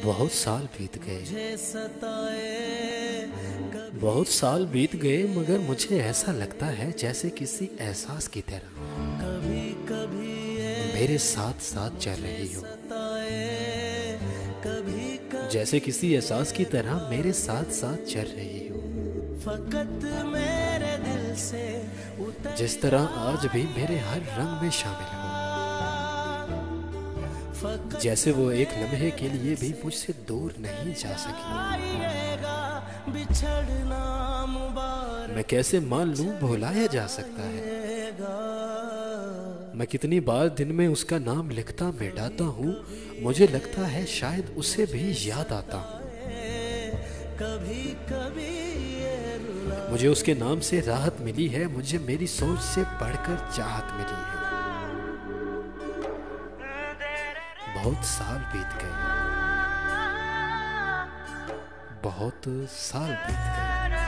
बहुत साल बीत गए, बहुत साल बीत गए, मगर मुझे ऐसा लगता है जैसे किसी एहसास की तरह मेरे साथ साथ चल रही हो। जैसे किसी एहसास की तरह मेरे साथ साथ चल रही हो। जिस तरह आज भी मेरे हर रंग में शामिल हो। जैसे वो एक लम्हे के लिए भी मुझसे दूर नहीं जा सकी। मैं कैसे मान लूं भुलाया जा सकता है। मैं कितनी बार दिन में उसका नाम लिखता मिटाता हूँ, मुझे लगता है शायद उसे भी याद आता हूँ। मुझे उसके नाम से राहत मिली है, मुझे मेरी सोच से बढ़कर चाहत मिली है। बहुत साल बीत गए, बहुत साल बीत गए।